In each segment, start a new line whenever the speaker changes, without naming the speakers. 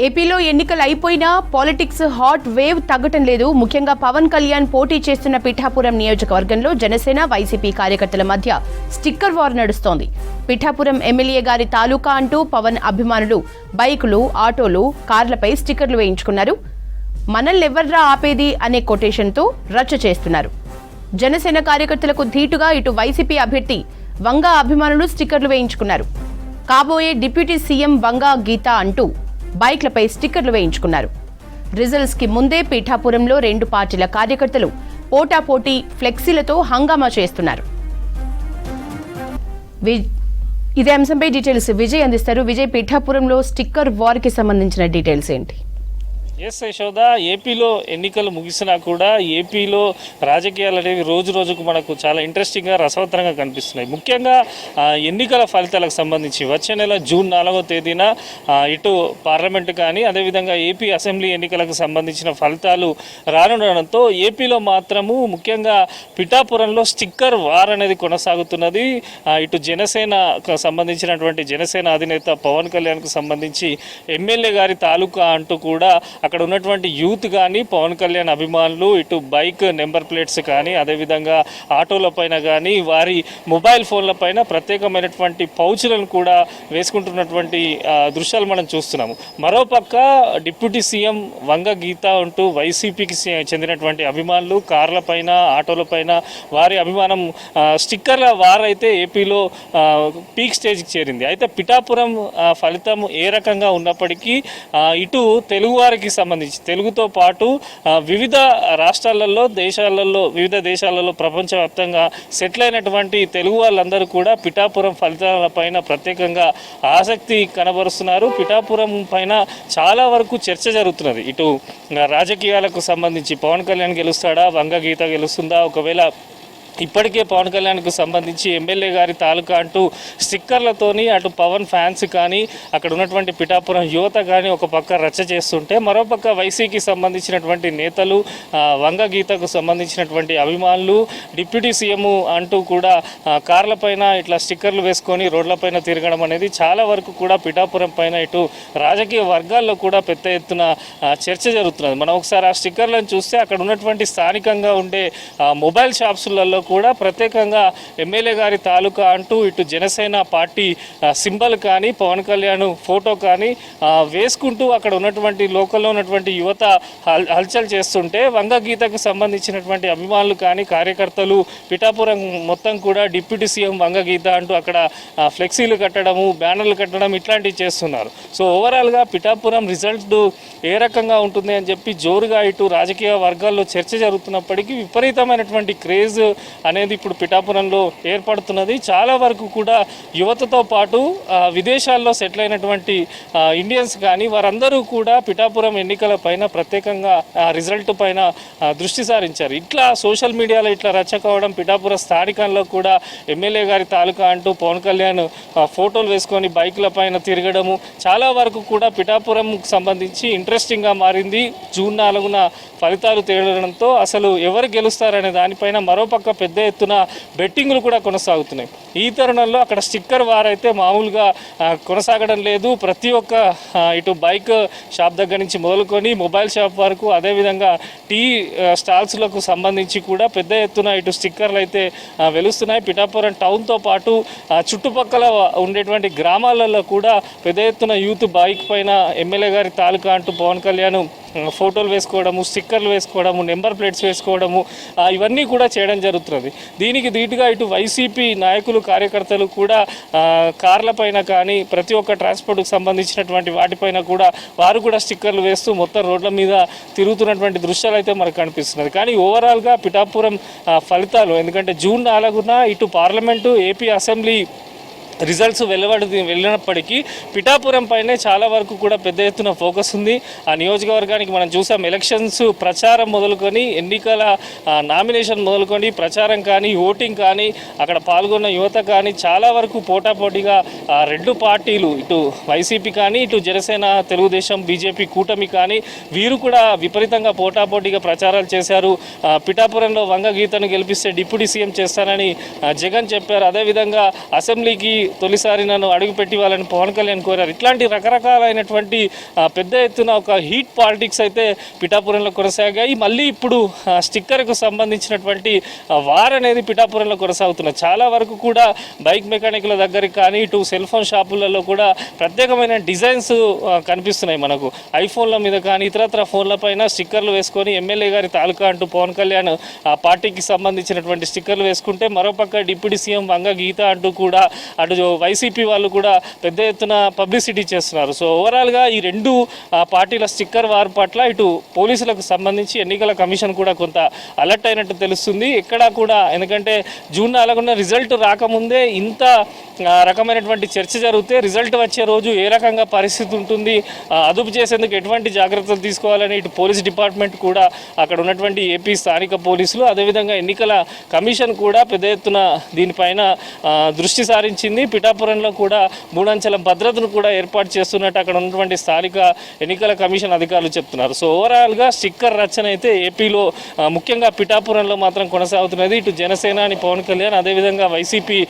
ఏపీలో ఎన్నికలు అయిపోయినా పాలిటిక్స్ హాట్ వేవ్ తగ్గటం లేదు. ముఖ్యంగా పవన్ కళ్యాణ్ పోటీ చేస్తున్న పిఠాపురం నియోజకవర్గంలో జనసేన వైసీపీ కార్యకర్తల మధ్య స్టిక్కర్ వార్ నడుస్తోంది. పిఠాపురం ఎమ్మెల్యే గారి తాలూకా అంటూ పవన్ అభిమానులు బైకులు, ఆటోలు, కార్లపై స్టిక్కర్లు వేయించుకున్నారు. మనల్నెవర్రా ఆపేది అనే కొటేషన్తో రచ్చ చేస్తున్నారు. జనసేన కార్యకర్తలకు ధీటుగా ఇటు వైసీపీ అభ్యర్థి వంగా అభిమానులు స్టిక్కర్లు వేయించుకున్నారు. కాబోయే డిప్యూటీ సీఎం వంగా గీత అంటూ బైక్లపై స్టిక్కర్లు వేయించుకున్నారు. రిజల్ట్స్ కి ముందే పిఠాపురంలో రెండు పార్టీల కార్యకర్తలు పోటాపోటీ ఫ్లెక్సీలతో హంగామా చేస్తున్నారు. ఇదే అంశంపై డీటెయిల్స్ విజయ్ అందిస్తారు. విజయ్, పిఠాపురంలో స్టిక్కర్ వార్ కి సంబంధించిన డీటెయిల్స్ ఏంటి?
ఎస్ యశోద, ఏపీలో ఎన్నికలు ముగిసినా కూడా ఏపీలో రాజకీయాలు అనేవి రోజు రోజుకు మనకు చాలా ఇంట్రెస్టింగ్గా రసవత్తరంగా కనిపిస్తున్నాయి. ముఖ్యంగా ఎన్నికల ఫలితాలకు సంబంధించి వచ్చే నెల జూన్ 4వ తేదీన ఇటు పార్లమెంటు కానీ అదేవిధంగా ఏపీ అసెంబ్లీ ఎన్నికలకు సంబంధించిన ఫలితాలు రానుండడంతో ఏపీలో మాత్రము ముఖ్యంగా పిఠాపురంలో స్టిక్కర్ వార్ అనేది కొనసాగుతున్నది. ఇటు జనసేనకు సంబంధించినటువంటి జనసేన అధినేత పవన్ కళ్యాణ్కు సంబంధించి ఎమ్మెల్యే గారి తాలూకా అంటూ కూడా అక్కడ ఉన్నటువంటి యూత్ కానీ పవన్ కళ్యాణ్ అభిమానులు ఇటు బైక్ నెంబర్ ప్లేట్స్ కానీ అదేవిధంగా ఆటోల పైన కానీ వారి మొబైల్ ఫోన్ల పైన ప్రత్యేకమైనటువంటి పౌచులను కూడా వేసుకుంటున్నటువంటి దృశ్యాలు మనం చూస్తున్నాము. మరోపక్క డిప్యూటీ సీఎం వంగ గీత అంటూ వైసీపీకి చెందినటువంటి అభిమానులు కార్ల పైన ఆటోల పైన వారి అభిమానం స్టిక్కర్ల వారైతే ఏపీలో పీక్ స్టేజ్కి చేరింది. అయితే పిఠాపురం ఫలితం ఏ రకంగా ఉన్నప్పటికీ ఇటు తెలుగు వారికి సంబంధించి తెలుగుతో పాటు వివిధ రాష్ట్రాలలో వివిధ దేశాలలో ప్రపంచవ్యాప్తంగా సెటిల్ అయినటువంటి తెలుగు వాళ్ళందరూ కూడా పిఠాపురం ఫలితాలపైన ప్రత్యేకంగా ఆసక్తి కనబరుస్తున్నారు. పిఠాపురం పైన చాలా వరకు చర్చ జరుగుతున్నది. ఇటు రాజకీయాలకు సంబంధించి పవన్ కళ్యాణ్ గెలుస్తాడా, వంగ గీత గెలుస్తుందా, ఒకవేళ ఇప్పటికే పవన్ కళ్యాణ్కు సంబంధించి ఎమ్మెల్యే గారి తాలూకా అంటూ స్టిక్కర్లతోని అటు పవన్ ఫ్యాన్స్ కానీ అక్కడ ఉన్నటువంటి పిఠాపురం యువత కానీ ఒక పక్క రచ్చ చేస్తుంటే మరోపక్క వైసీకి సంబంధించినటువంటి నేతలు వంగ గీతకు సంబంధించినటువంటి అభిమానులు డిప్యూటీ సీఎం అంటూ కూడా కార్లపైన ఇట్లా స్టిక్కర్లు వేసుకొని రోడ్లపైన తిరగడం అనేది చాలా వరకు కూడా పిఠాపురం పైన ఇటు రాజకీయ వర్గాల్లో కూడా పెద్ద ఎత్తున చర్చ జరుగుతున్నది. మనం ఒకసారి ఆ స్టిక్కర్లను చూస్తే అక్కడ ఉన్నటువంటి స్థానికంగా ఉండే మొబైల్ షాప్స్లలో కూడా ప్రత్యేకంగా ఎమ్మెల్యే గారి తాలూకా అంటూ ఇటు జనసేన పార్టీ సింబల్ కానీ పవన్ కళ్యాణ్ ఫోటో కానీ వేసుకుంటూ అక్కడ ఉన్నటువంటి లోకల్లో ఉన్నటువంటి యువత హల్చల్ చేస్తుంటే వంగ గీతకు సంబంధించినటువంటి అభిమానులు కానీ కార్యకర్తలు పిఠాపురం మొత్తం కూడా డిప్యూటీ సీఎం వంగ గీత అంటూ అక్కడ ఫ్లెక్సీలు కట్టడము, బ్యానర్లు కట్టడం ఇట్లాంటివి చేస్తున్నారు. సో ఓవరాల్గా పిఠాపురం రిజల్ట్ ఏ రకంగా ఉంటుంది అని చెప్పి జోరుగా ఇటు రాజకీయ వర్గాల్లో చర్చ జరుగుతున్నప్పటికీ విపరీతమైనటువంటి క్రేజ్ అనేది ఇప్పుడు పిఠాపురంలో ఏర్పడుతున్నది. చాలా వరకు కూడా యువతతో పాటు విదేశాల్లో సెటిల్ అయినటువంటి ఇండియన్స్ కానీ వారందరూ కూడా పిఠాపురం ఎన్నికల పైన ప్రత్యేకంగా రిజల్ట్ పైన దృష్టి సారించారు. ఇట్లా సోషల్ మీడియాలో ఇట్లా రచ్చ కావడం, పిఠాపురం స్థానికంలో కూడా ఎమ్మెల్యే గారి తాలూకా అంటూ పవన్ కళ్యాణ్ ఫోటోలు వేసుకొని బైకుల పైన తిరగడము చాలా వరకు కూడా పిఠాపురంకు సంబంధించి ఇంట్రెస్టింగ్గా మారింది. జూన్ 4న ఫలితాలు తేలడంతో అసలు ఎవరు గెలుస్తారనే దానిపైన మరోపక్క పెద్ద ఎత్తున బెట్టింగ్లు కూడా కొనసాగుతున్నాయి. ఈ తరుణంలో అక్కడ స్టిక్కర్ వార్ అయితే మామూలుగా కొనసాగడం లేదు. ప్రతి ఒక్క ఇటు బైక్ షాప్ దగ్గర నుంచి మొదలుకొని మొబైల్ షాప్ వరకు అదేవిధంగా టీ స్టాల్స్లకు సంబంధించి కూడా పెద్ద ఎత్తున ఇటు స్టిక్కర్లు అయితే వెలుస్తున్నాయి. పిఠాపురం టౌన్తో పాటు చుట్టుపక్కల ఉండేటువంటి గ్రామాలలో కూడా పెద్ద ఎత్తున యూత్ బైక్ పైన ఎమ్మెల్యే గారి తాలూకా అంటూ పవన్ కళ్యాణ్ ఫోటోలు వేసుకోవడము, స్టిక్కర్లు వేసుకోవడము, నెంబర్ ప్లేట్స్ వేసుకోవడము ఇవన్నీ కూడా చేయడం జరుగుతుంది. దీనికి ధీటుగా ఇటు వైసీపీ నాయకులు కార్యకర్తలు కూడా కార్లపైన కానీ ప్రతి ఒక్క ట్రాన్స్పోర్ట్కి సంబంధించినటువంటి వాటిపైన కూడా వారు కూడా స్టిక్కర్లు వేస్తూ మొత్తం రోడ్ల మీద తిరుగుతున్నటువంటి దృశ్యాలు అయితే మనకు కనిపిస్తున్నది. కానీ ఓవరాల్గా పిఠాపురం ఫలితాలు ఎందుకంటే జూన్ 4న ఇటు పార్లమెంటు ఏపీ అసెంబ్లీ రిజల్ట్స్ వెళ్ళినప్పటికీ పిఠాపురం పైనే చాలా వరకు కూడా పెద్ద ఎత్తున ఫోకస్ ఉంది. ఆ నియోజకవర్గానికి మనం చూసాం ఎలక్షన్స్ ప్రచారం మొదలుకొని ఎన్నికల నామినేషన్ మొదలుకొని ప్రచారం కానీ ఓటింగ్ కానీ అక్కడ పాల్గొన్న యువత కానీ చాలా వరకు పోటాపోటీగా రెండు పార్టీలు ఇటు వైసీపీ కానీ ఇటు జనసేన తెలుగుదేశం బీజేపీ కూటమి కానీ వీరు కూడా విపరీతంగా పోటాపోటీగా ప్రచారాలు చేశారు. పిఠాపురంలో వంగ గీతను గెలిపిస్తే డిప్యూటీ సీఎం చేస్తానని జగన్ చెప్పారు. అదేవిధంగా అసెంబ్లీకి తొలిసారి నన్ను అడుగుపెట్టి వాళ్ళని పవన్ కళ్యాణ్ కోరారు. ఇట్లాంటి రకరకాలైనటువంటి పెద్ద ఎత్తున ఒక హీట్ పాలిటిక్స్ అయితే పిఠాపురంలో కొనసాగాయి. మళ్ళీ ఇప్పుడు స్టిక్కర్కు సంబంధించినటువంటి వార్ అనేది పిఠాపురంలో కొనసాగుతున్నది. చాలా వరకు కూడా బైక్ మెకానిక్ల దగ్గరికి కానీ ఇటు సెల్ ఫోన్ షాపులలో కూడా ప్రత్యేకమైన డిజైన్స్ కనిపిస్తున్నాయి మనకు. ఐఫోన్ల మీద కానీ ఇతరత్ర ఫోన్ల పైన స్టిక్కర్లు వేసుకొని ఎమ్మెల్యే గారి తాలూకా అంటూ పవన్ కళ్యాణ్ ఆ పార్టీకి సంబంధించినటువంటి స్టిక్కర్లు వేసుకుంటే, మరోపక్క డిప్యూటీ సీఎం వంగ గీత అంటూ కూడా అటు వైసీపీ వాళ్ళు కూడా పెద్ద ఎత్తున పబ్లిసిటీ చేస్తున్నారు. సో ఓవరాల్గా ఈ రెండు పార్టీల స్టిక్కర్ వార్ పట్ల ఇటు పోలీసులకు సంబంధించి ఎన్నికల కమిషన్ కూడా కొంత అలర్ట్ అయినట్టు తెలుస్తుంది. ఎక్కడా కూడా, ఎందుకంటే జూన్ 4న రిజల్ట్ రాకముందే ఇంత రకమైనటువంటి చర్చ జరిగితే రిజల్ట్ వచ్చే రోజు ఏ రకంగా పరిస్థితి ఉంటుంది, అదుపు చేసేందుకు ఎటువంటి జాగ్రత్తలు తీసుకోవాలని ఇటు పోలీస్ డిపార్ట్మెంట్ కూడా, అక్కడ ఉన్నటువంటి ఏపీ స్థానిక పోలీసులు, అదేవిధంగా ఎన్నికల కమిషన్ కూడా పెద్ద ఎత్తున దీనిపైన దృష్టి సారించింది. పిఠాపురంలో కూడా మూడంచెల భద్రతను కూడా ఏర్పాటు చేస్తున్నట్టు అక్కడ ఉన్నటువంటి స్థానిక ఎన్నికల కమిషన్ అధికారులు చెప్తున్నారు. సో ఓవరాల్గా స్టిక్కర్ రచన అయితే ఏపీలో ముఖ్యంగా పిఠాపురంలో మాత్రం కొనసాగుతున్నది. ఇటు జనసేనాని పవన్ కళ్యాణ్, అదేవిధంగా వైసీపీ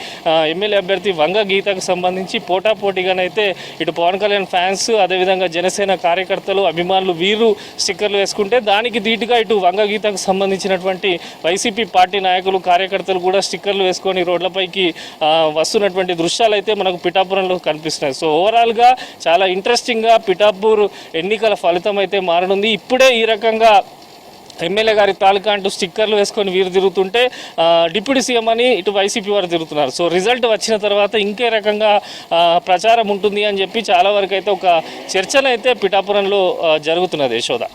ఎమ్మెల్యే అభ్యర్థి వంగ గీతకు సంబంధించి పోటాపోటీగానైతే ఇటు పవన్ కళ్యాణ్ ఫ్యాన్స్, అదేవిధంగా జనసేన కార్యకర్తలు, అభిమానులు వీరు స్టిక్కర్లు వేసుకుంటే, దానికి ధీటుగా ఇటు వంగ గీతకు సంబంధించినటువంటి వైసీపీ పార్టీ నాయకులు, కార్యకర్తలు కూడా స్టిక్కర్లు వేసుకొని రోడ్లపైకి వస్తున్నటువంటి దృశ్యాలు అయితే మనకు పిఠాపురంలో కనిపిస్తున్నాయి. సో ఓవరాల్గా చాలా ఇంట్రెస్టింగ్గా పిఠాపూర్ ఎన్నికల ఫలితం అయితే మారనుంది. ఇప్పుడే ఈ రకంగా ఎమ్మెల్యే గారి తాలూకా అంటూ స్టిక్కర్లు వేసుకొని వీరు తిరుగుతుంటే డిప్యూటీ సీఎం అని ఇటు వైసీపీ వారు తిరుగుతున్నారు. సో రిజల్ట్ వచ్చిన తర్వాత ఇంకే రకంగా ప్రచారం ఉంటుంది అని చెప్పి చాలా వరకు అయితే ఒక చర్చనైతే పిఠాపురంలో జరుగుతున్నది. యశోద.